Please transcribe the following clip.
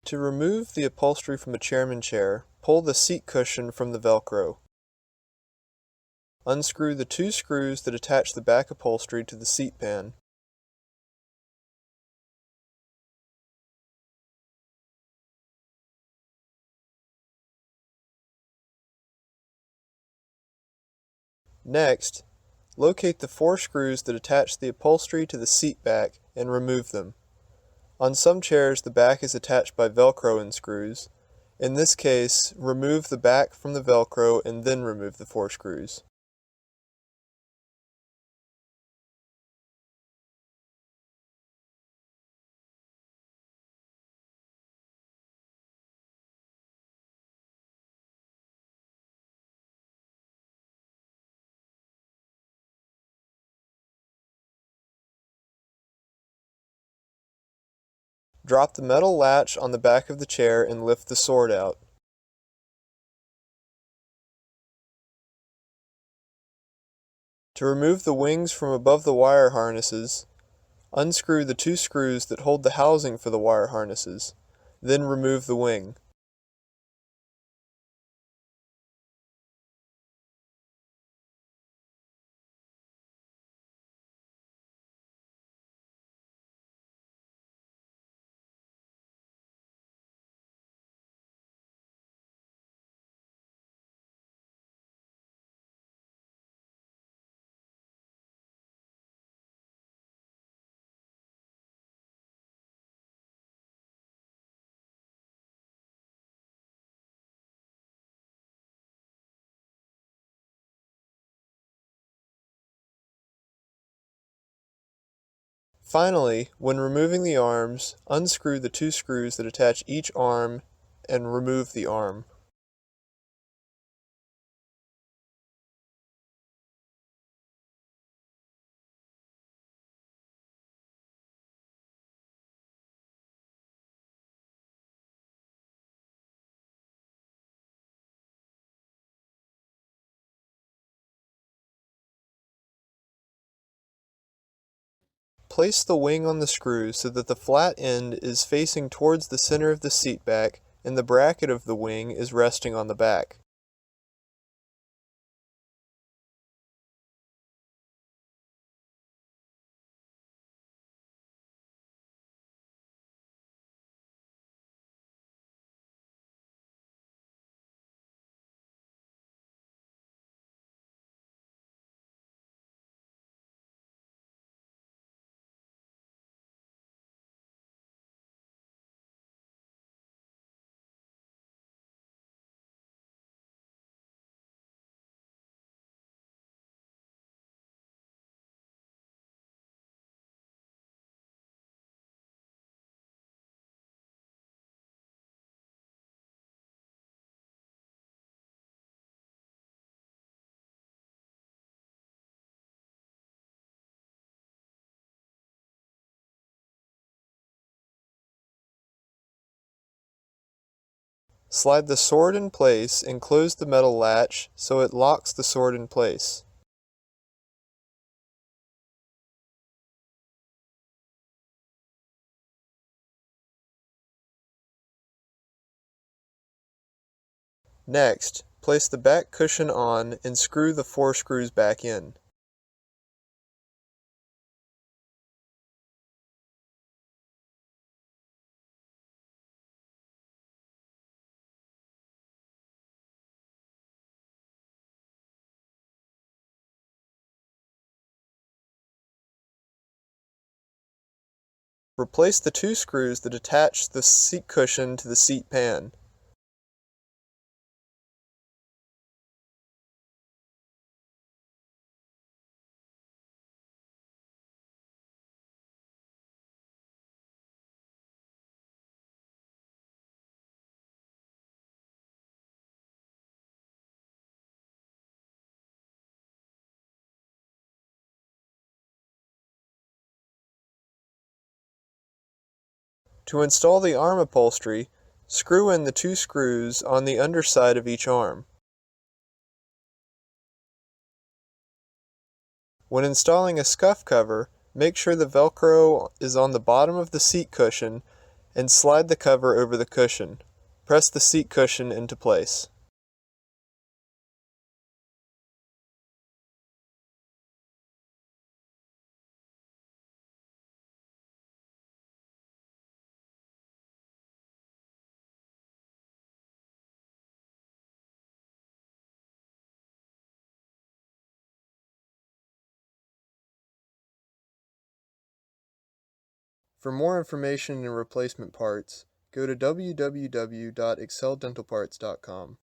To remove the upholstery from a chairman chair, pull the seat cushion from the Velcro. Unscrew the two screws that attach the back upholstery to the seat pan. Next, locate the four screws that attach the upholstery to the seat back and remove them. On some chairs, the back is attached by Velcro and screws. In this case, remove the back from the Velcro and then remove the four screws. Drop the metal latch on the back of the chair and lift the sword out. To remove the wings from above the wire harnesses, unscrew the two screws that hold the housing for the wire harnesses. Then remove the wing. Finally, when removing the arms, unscrew the two screws that attach each arm and remove the arm. Place the wing on the screw so that the flat end is facing towards the center of the seat back and the bracket of the wing is resting on the back. Slide the sword in place and close the metal latch so it locks the sword in place. Next, place the back cushion on and screw the four screws back in. Replace the two screws that attach the seat cushion to the seat pan. To install the arm upholstery, screw in the two screws on the underside of each arm. When installing a scuff cover, make sure the Velcro is on the bottom of the seat cushion and slide the cover over the cushion. Press the seat cushion into place. For more information and replacement parts, go to www.exceldentalparts.com.